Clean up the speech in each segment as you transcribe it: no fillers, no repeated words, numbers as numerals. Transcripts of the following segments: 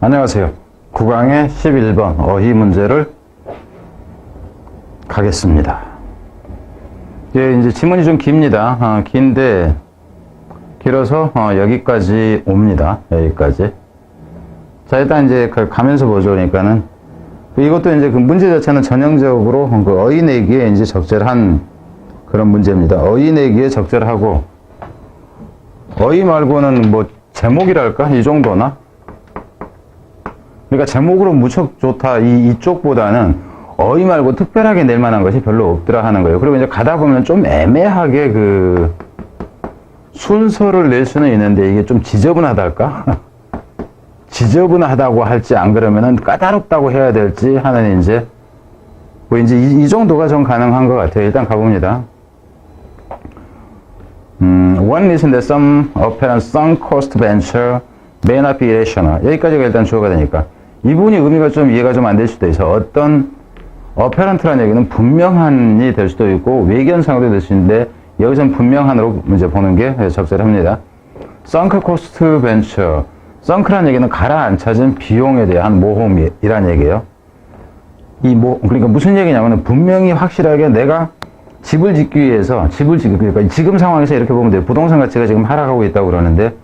안녕하세요. 9강의 11번 어휘 문제를 가겠습니다. 예, 이제 지문이 좀 깁니다. 긴데, 길어서, 여기까지 옵니다. 여기까지. 자, 일단 이제 가면서 보죠. 그러니까는, 이것도 이제 그 문제 자체는 전형적으로 그 어휘 내기에 이제 적절한 그런 문제입니다. 어휘 내기에 적절하고, 어휘 말고는 뭐, 제목이랄까? 이 정도나? 그러니까 제목으로 무척 좋다. 이쪽보다는 어휘 말고 특별하게 낼 만한 것이 별로 없더라 하는 거예요. 그리고 이제 가다 보면 좀 애매하게 그 순서를 낼 수는 있는데 이게 좀 지저분하달까? 지저분하다고 할지 안 그러면은 까다롭다고 해야 될지 하는 이제 뭐 이제 이 정도가 좀 가능한 것 같아요. 일단 가봅니다. One reason that some apparent sunk cost venture may not be irrational. 여기까지가 일단 주어가 되니까. 이 부분이 의미가 좀 이해가 좀 안 될 수도 있어. 어떤 apparent라는 얘기는 분명한이 될 수도 있고 외견상으로 될 수 있는데 여기서는 분명한으로 이제 보는 게 적절합니다. sunk cost venture. sunk라는 얘기는 가라앉혀진 비용에 대한 모험이란 얘기예요. 그러니까 무슨 얘기냐면 분명히 확실하게 내가 집을 짓기 위해서 그러니까 지금 상황에서 이렇게 보면 돼요. 부동산 가치가 지금 하락하고 있다고 그러는데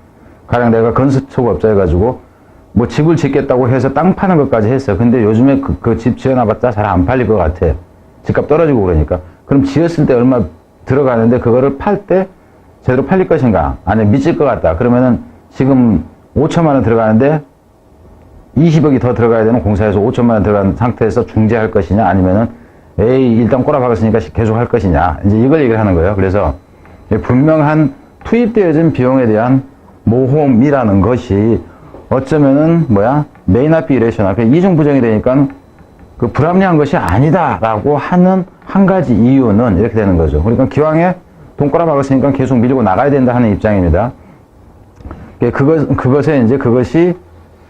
가령 내가 건축업자 해가지고 뭐 집을 짓겠다고 해서 땅 파는 것까지 했어요. 근데 요즘에 그 집 지어놔봤자 잘 안 팔릴 것 같아. 집값 떨어지고 그러니까. 그럼 지었을 때 얼마 들어가는데 그거를 팔 때 제대로 팔릴 것인가? 아니면 미칠 것 같다. 그러면은 지금 5천만 원 들어가는데 20억이 더 들어가야 되는 공사에서 5천만 원 들어간 상태에서 중재할 것이냐? 아니면은 에이 일단 꼬라박았으니까 계속 할 것이냐? 이제 이걸 얘기를 하는 거예요. 그래서 분명한 투입되어진 비용에 대한 모험이라는 것이 어쩌면은 may not be irrational. 이중 부정이 되니까 그 불합리한 것이 아니다라고 하는 한 가지 이유는 이렇게 되는 거죠. 그러니까 기왕에 돈 꼬라박았으니까 계속 밀고 나가야 된다 하는 입장입니다. 그것에 이제 그것이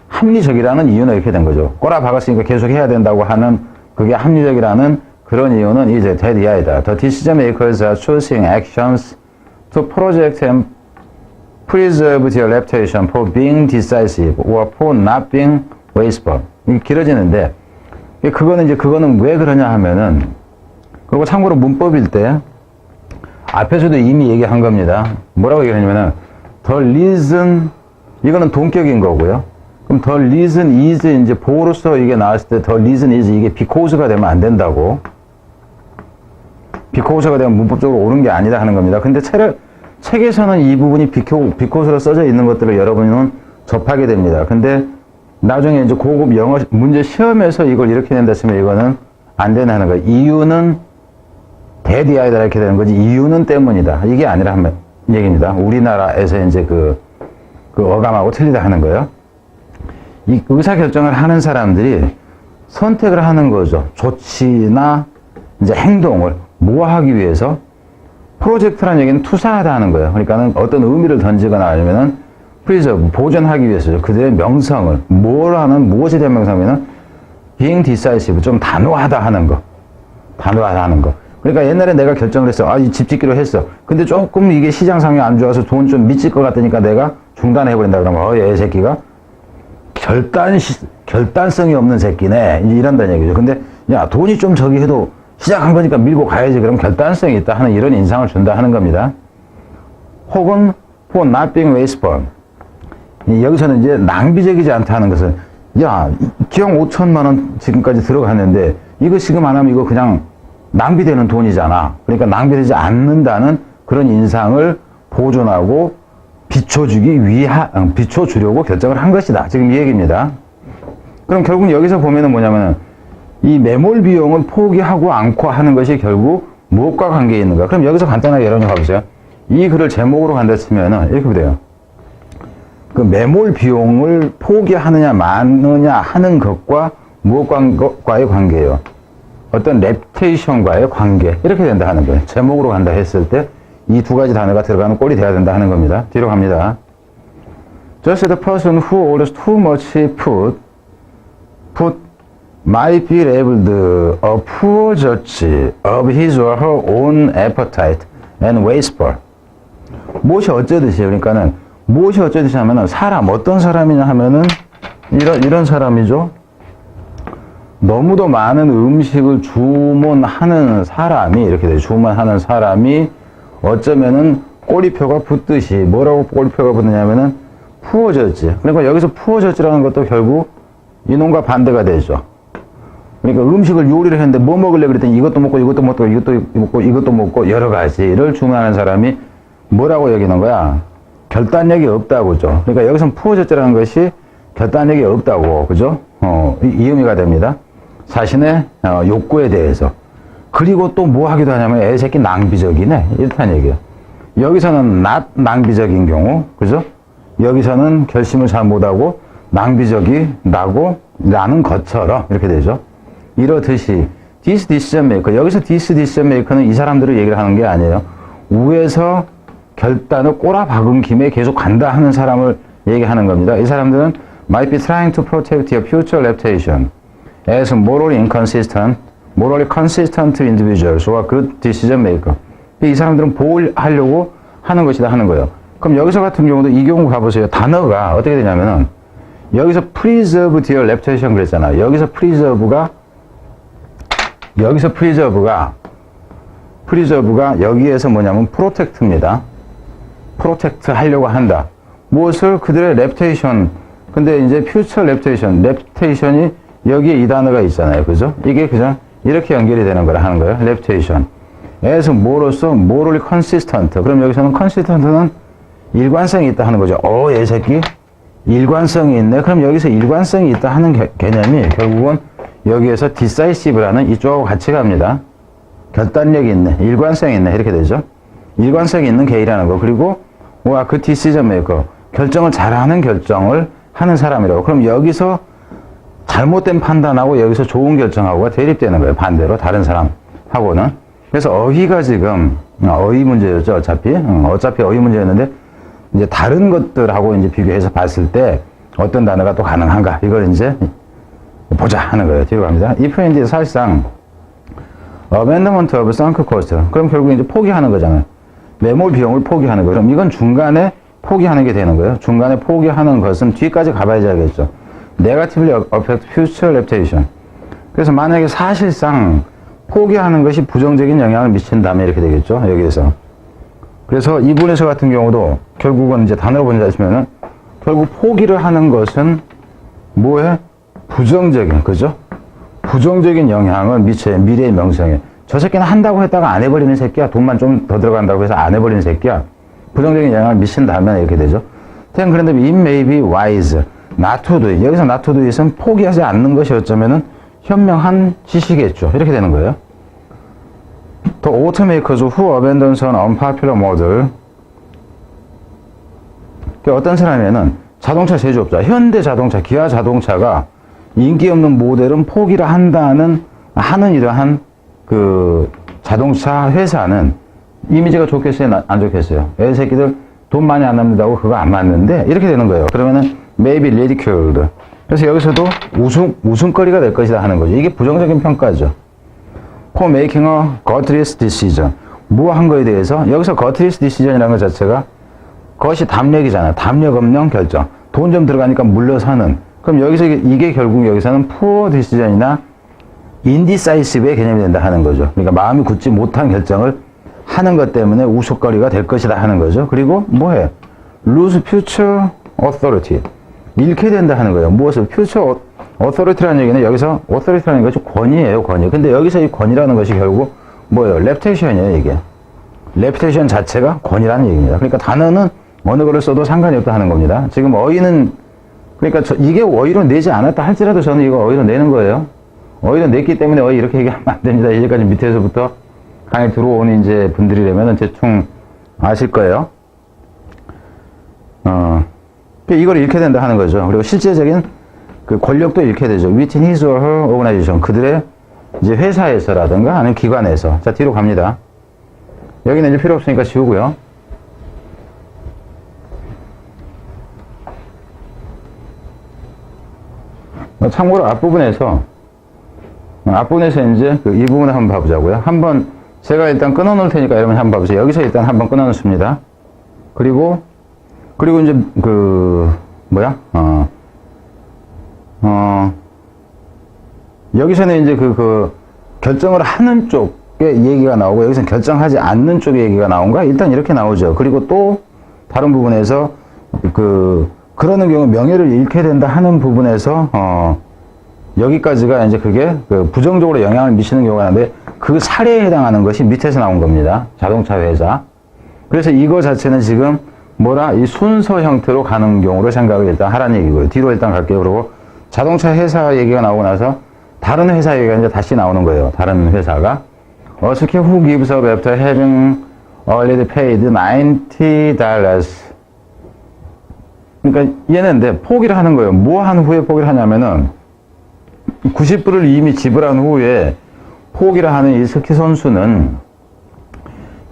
합리적이라는 이유는 이렇게 된 거죠. 꼬라박았으니까 계속 해야 된다고 하는 그게 합리적이라는 그런 이유는 이제 that 이하이다. The decision makers are choosing actions to project and preserve their reputation for being decisive or for not being wasteful. 이게 길어지는데, 그거는 왜 그러냐 하면은, 그리고 참고로 문법일 때, 앞에서도 이미 얘기한 겁니다. 뭐라고 얘기하냐면은, the reason, 이거는 동격인 거고요. 그럼 the reason is, 이제 보로서 이게 나왔을 때, the reason is 이게 because가 되면 안 된다고. because가 되면 문법적으로 옳은 게 아니다 하는 겁니다. 근데 책에서는 이 부분이 because로 써져 있는 것들을 여러분은 접하게 됩니다. 근데 나중에 이제 고급 영어 문제 시험에서 이걸 이렇게 낸다 했으면 이거는 안 된다는 거예요. 이유는 대디아이다 이렇게 되는 거지 이유는 때문이다. 이게 아니라 한 얘기입니다. 우리나라에서 이제 그 어감하고 틀리다 하는 거예요. 이 의사결정을 하는 사람들이 선택을 하는 거죠. 조치나 이제 행동을 뭐 하기 위해서 프로젝트라는 얘기는 투사하다 하는 거예요. 그러니까는 어떤 의미를 던지거나 아니면은 preserve, 보존하기 위해서죠. 그들의 명성을, 무엇에 대한 명성이면은 being decisive, 좀 단호하다 하는 거. 단호하다 하는 거. 그러니까 옛날에 내가 결정을 했어. 이 집 짓기로 했어. 근데 조금 이게 시장 상황이 안 좋아서 돈 좀 미칠 것 같으니까 내가 중단해버린다 그러면, 얘 새끼가 결단성이 없는 새끼네. 이제 이런다는 얘기죠. 근데, 돈이 좀 저기 해도 시작한 거니까 밀고 가야지. 그럼 결단성이 있다 하는 이런 인상을 준다 하는 겁니다. 혹은 for not being wasteful. 여기서는 이제 낭비적이지 않다 하는 것은 기왕 5천만 원 지금까지 들어갔는데 이거 지금 안 하면 이거 그냥 낭비되는 돈이잖아. 그러니까 낭비되지 않는다는 그런 인상을 보존하고 비춰주려고 결정을 한 것이다. 지금 이 얘기입니다. 그럼 결국 여기서 보면은 뭐냐면은 이 매몰 비용을 포기하고 않고 하는 것이 결국 무엇과 관계에 있는가? 그럼 여기서 간단하게 여러분 봐보세요. 이 글을 제목으로 간다 치면은 이렇게 돼요. 그 매몰 비용을 포기하느냐 마느냐 하는 것과 무엇과의 관계예요? 어떤 랩테이션과의 관계. 이렇게 된다 하는 거예요. 제목으로 간다 했을 때 이 두 가지 단어가 들어가는 꼴이 돼야 된다 하는 겁니다. 뒤로 갑니다. Just the person who orders too much food might be labeled a poor judge of his or her own appetite and wasteful. 무엇이 어쩌듯이, 그러니까는 무엇이 어쩌듯이 하면은 어떤 사람이냐 하면은 이런 사람이죠. 너무도 많은 음식을 주문하는 사람이, 이렇게 돼요. 주문하는 사람이 어쩌면은 꼬리표가 붙듯이, 뭐라고 꼬리표가 붙느냐면은 푸어졌지. 그러니까 여기서 푸어졌지라는 것도 결국 이놈과 반대가 되죠. 그러니까 음식을 요리를 했는데 뭐 먹을래 그랬더니 이것도 먹고 이것도 먹고 이것도 먹고 이것도 먹고 여러 가지를 주문하는 사람이 뭐라고 여기는 거야? 결단력이 없다고, 그죠? 그러니까 여기서 푸어졌지라는 것이 결단력이 없다고, 그죠? 이 의미가 됩니다. 자신의 욕구에 대해서. 그리고 또 뭐 하기도 하냐면 애새끼 낭비적이네, 이렇다는 얘기예요. 여기서는 not 낭비적인 경우, 그죠? 여기서는 결심을 잘 못하고 낭비적이 나는 것처럼 이렇게 되죠. 이렇듯이 this decision maker, 여기서 this decision maker는 이 사람들을 얘기를 하는 게 아니에요. 위에서 결단을 꼬라박은 김에 계속 간다 하는 사람을 얘기하는 겁니다. 이 사람들은 might be trying to protect your future reputation as morally consistent individuals or good decision maker. 이 사람들은 보호하려고 하는 것이다 하는 거예요. 그럼 여기서 같은 경우도 이 경우 가보세요. 단어가 어떻게 되냐면은 여기서 preserve their reputation 그랬잖아요. 여기서 preserve가 여기에서 뭐냐면 protect입니다. protect 하려고 한다. 무엇을? 그들의 reputation. 근데 이제 future reputation이 여기에 이 단어가 있잖아요. 그죠? 이게 그냥 이렇게 연결이 되는 거라 하는 거예요. reputation. as 뭐로서 morally consistent. 그럼 여기서는 consistent는 일관성이 있다 하는 거죠. 얘 새끼 일관성이 있네. 그럼 여기서 일관성이 있다 하는 개념이 결국은 여기에서 decisive라는 이쪽하고 같이 갑니다. 결단력이 있네. 일관성이 있네. 이렇게 되죠. 일관성이 있는 개이라는 거. 그리고 그 decision maker. 결정을 잘하는 결정을 하는 사람이라고. 그럼 여기서 잘못된 판단하고 여기서 좋은 결정하고가 대립되는 거예요. 반대로 다른 사람하고는. 그래서 어휘가 지금 어휘 문제였죠. 어차피 어휘 문제였는데 이제 다른 것들하고 이제 비교해서 봤을 때 어떤 단어가 또 가능한가 이걸 이제 보자 하는 거예요. 뒤로 갑니다. 이 표현이 사실상 abandonment of sunk cost. 그럼 결국 이제 포기하는 거잖아요. 매몰 비용을 포기하는 거. 그럼 이건 중간에 포기하는 게 되는 거예요. 중간에 포기하는 것은 뒤까지 가봐야지 알겠죠. Negatively affect future reputation. 그래서 만약에 사실상 포기하는 것이 부정적인 영향을 미친다면 이렇게 되겠죠. 여기에서. 그래서 이분에서 같은 경우도 결국은 이제 단어로 본다 하시면은 결국 포기를 하는 것은 뭐에? 부정적인, 그죠? 부정적인 영향을 미쳐요. 미래의 명성에. 저 새끼는 한다고 했다가 안 해버리는 새끼야. 돈만 좀 더 들어간다고 해서 안 해버리는 새끼야. 부정적인 영향을 미친다면 이렇게 되죠. 그런데 it may be wise not to do it. 여기서 not to do it은 포기하지 않는 것이 어쩌면은 현명한 지시겠죠. 이렇게 되는 거예요. The automakers who abandon an unpopular model. 어떤 사람이면은 자동차 제조업자, 현대 자동차, 기아 자동차가 인기 없는 모델은 포기를 하는 이러한 그 자동차 회사는 이미지가 좋겠어요? 안 좋겠어요? 애 새끼들 돈 많이 안 납니다고 그거 안 맞는데 이렇게 되는 거예요. 그러면은 maybe ridiculed. 그래서 여기서도 웃음거리가 될 것이다 하는 거죠. 이게 부정적인 평가죠. For making a gutless decision. 뭐 한 거에 대해서 여기서 gutless decision이라는 것 자체가 그것이 담력이잖아요. 담력 없는 결정. 돈 좀 들어가니까 물러서는. 그럼 여기서 이게 결국 여기서는 poor decision이나 indecisive의 개념이 된다 하는 거죠. 그러니까 마음이 굳지 못한 결정을 하는 것 때문에 우스갯거리가 될 것이다 하는 거죠. 그리고 뭐해? lose future authority. 잃게 된다 하는 거예요. 무엇을? future authority라는 얘기는 여기서 authority라는 것이 권위예요, 권위. 근데 여기서 이 권위라는 것이 결국 뭐예요? reputation이에요, 이게. reputation 자체가 권위라는 얘기입니다. 그러니까 단어는 어느 거를 써도 상관이 없다 하는 겁니다. 지금 어휘는 그러니까 이게 어휘로 내지 않았다 할지라도 저는 이거 어휘로 내는 거예요. 어휘로 냈기 때문에 어휘 이렇게 얘기하면 안 됩니다. 이제까지 밑에서부터 강의 들어오는 이제 분들이라면 대충 아실 거예요. 이걸 잃게 된다 하는 거죠. 그리고 실제적인 그 권력도 잃게 되죠. within his or her organization. 그들의 이제 회사에서라든가 아니면 기관에서. 자, 뒤로 갑니다. 여기는 이제 필요 없으니까 지우고요. 참고로 앞부분에서 이제 이 부분을 한번 봐보자고요. 한번 제가 일단 끊어 놓을 테니까 여러분 한번 봐보세요. 여기서 일단 한번 끊어 놓습니다. 그리고 이제 여기서는 이제 결정을 하는 쪽의 얘기가 나오고, 여기서는 결정하지 않는 쪽의 얘기가 나온가? 일단 이렇게 나오죠. 그리고 또, 다른 부분에서, 그러는 경우 명예를 잃게 된다 하는 부분에서, 여기까지가 이제 그게 부정적으로 영향을 미치는 경우가 있는데, 그 사례에 해당하는 것이 밑에서 나온 겁니다. 자동차 회사. 그래서 이거 자체는 지금, 이 순서 형태로 가는 경우로 생각을 일단 하라는 얘기고요. 뒤로 일단 갈게요. 그리고 자동차 회사 얘기가 나오고 나서, 다른 회사 얘기가 이제 다시 나오는 거예요. 다른 회사가. 어떻게 who gives up after having already paid $90. 그러니까 얘는 근데 포기를 하는 거예요. 뭐 한 후에 포기를 하냐면은 90불을 이미 지불한 후에 포기를 하는 이 스키 선수는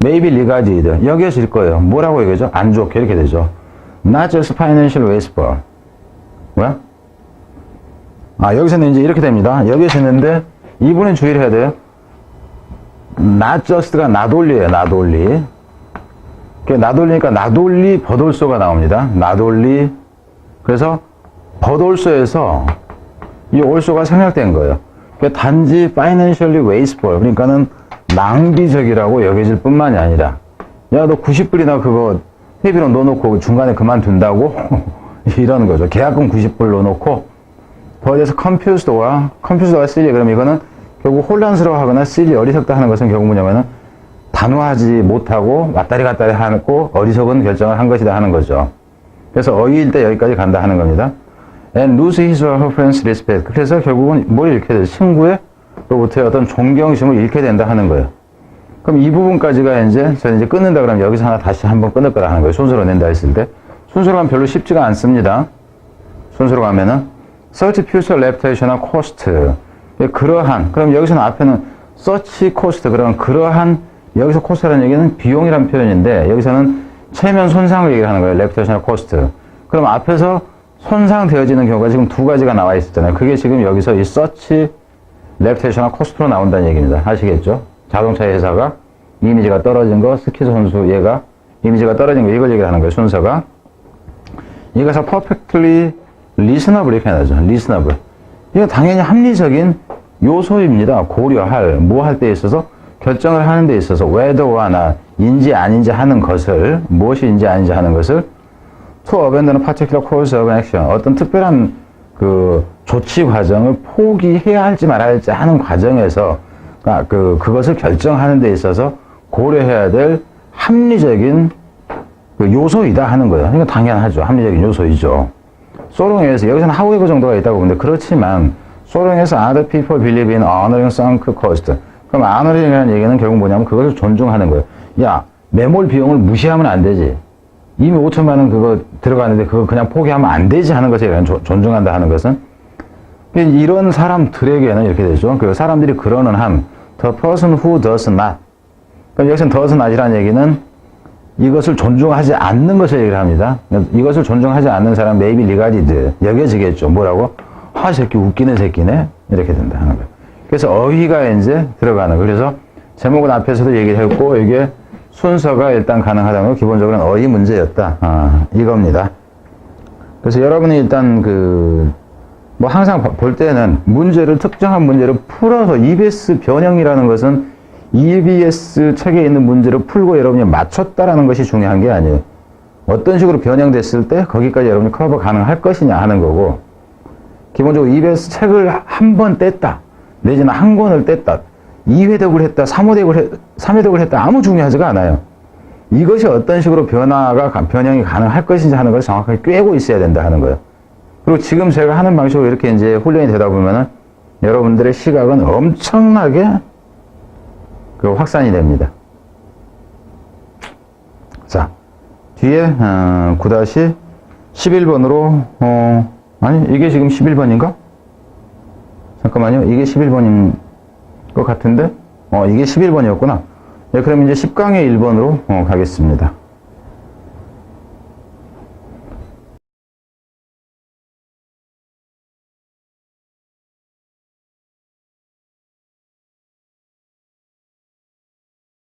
maybe regarded 여겨질 거예요. 뭐라고 얘기하죠? 안 좋게 이렇게 되죠. Not just financial wasteful. 뭐야? 여기서는 이제 이렇게 됩니다. 여기서는데 이분은 주의를 해야 돼요. not just가 not only예요. not only. not only니까 not only but also가 나옵니다. not only. 그래서 but also에서 이 also가 생략된 거예요. 단지 financially wasteful. 그러니까는 낭비적이라고 여겨질 뿐만이 아니라, 야, 너 90불이나 그거 회비로 넣어놓고 중간에 그만둔다고? 이러는 거죠. 계약금 90불 넣어놓고, 더해서 confused와 silly. 그럼 이거는 결국 혼란스러워하거나 silly, 어리석다 하는 것은 결국 뭐냐면은 단호하지 못하고 왔다리 갔다리 하고 어리석은 결정을 한 것이다 하는 거죠. 그래서 어휘일 때 여기까지 간다 하는 겁니다. And lose his or her friend's respect. 그래서 결국은 뭘 잃게 되죠? 친구로부터의 어떤 존경심을 잃게 된다 하는 거예요. 그럼 이 부분까지가 저는 이제 끊는다 그러면 여기서 하나 다시 한번 끊을 거라 하는 거예요. 순서로 낸다 했을 때. 순서로 가면 별로 쉽지가 않습니다. 순서로 가면은 such future reputational cost. 그러한. 그럼 여기서는 앞에는 such cost. 그러한 여기서 cost라는 얘기는 비용이라는 표현인데 여기서는 체면 손상을 얘기를 하는 거예요. reputational cost. 그럼 앞에서 손상되어지는 경우가 지금 두 가지가 나와 있었잖아요. 그게 지금 여기서 이 such reputational cost로 나온다는 얘기입니다. 아시겠죠? 자동차 회사가 이미지가 떨어진 거, 스키 선수 얘가 이미지가 떨어진 거, 이걸 얘기를 하는 거예요. 순서가. 이것을 perfectly reasonable 이렇게 나죠. reasonable. 이건 당연히 합리적인 요소입니다. 고려할, 뭐 할 때 있어서 결정을 하는 데 있어서 whether와 not, 인지 아닌지 하는 것을, 무엇이 인지 아닌지 하는 것을 to abandon a particular course of action, 어떤 특별한 조치 과정을 포기해야 할지 말아야 할지 하는 과정에서 그것을 결정하는 데 있어서 고려해야 될 합리적인 요소이다 하는 거예요. 이건 당연하죠. 합리적인 요소이죠. 소롱에서 여기서는 하우에버 정도가 있다고 보는데 그렇지만 소롱에서 other people believe in honoring sunk cost. 그럼 honoring이라는 얘기는 결국 뭐냐면 그것을 존중하는 거예요. 야, 매몰 비용을 무시하면 안 되지. 이미 5천만 원 그거 들어가는데 그거 그냥 포기하면 안 되지 하는 것에 대한 존중한다 하는 것은 이런 사람들에게는 이렇게 되죠. 그 사람들이 그러는 한 the person who does not. 그럼 여기서는 does not이라는 얘기는 이것을 존중하지 않는 것을 얘기를 합니다. 이것을 존중하지 않는 사람 maybe regarded 여겨지겠죠. 뭐라고? 이 새끼 웃기는 새끼네 이렇게 된다 하는 거예요. 그래서 어휘가 이제 들어가는 거예요. 그래서 제목은 앞에서도 얘기를 했고 이게 순서가 일단 가능하다는 건 기본적으로는 어휘 문제였다. 이겁니다. 그래서 여러분이 일단 항상 볼 때는 특정한 문제를 풀어서 EBS 변형이라는 것은 EBS 책에 있는 문제를 풀고 여러분이 맞췄다라는 것이 중요한 게 아니에요. 어떤 식으로 변형됐을 때 거기까지 여러분이 커버 가능할 것이냐 하는 거고, 기본적으로 EBS 책을 한 번 뗐다, 내지는 한 권을 뗐다, 2회독을 했다, 3회독을 했다, 아무 중요하지가 않아요. 이것이 어떤 식으로 변형이 가능할 것인지 하는 걸 정확하게 꿰고 있어야 된다 하는 거예요. 그리고 지금 제가 하는 방식으로 이렇게 이제 훈련이 되다 보면은 여러분들의 시각은 엄청나게 확산이 됩니다. 자, 뒤에 9-11번으로 아니 이게 지금 11번인가? 잠깐만요. 이게 11번인 것 같은데 이게 11번이었구나. 네, 그럼 이제 10강의 1번으로 가겠습니다.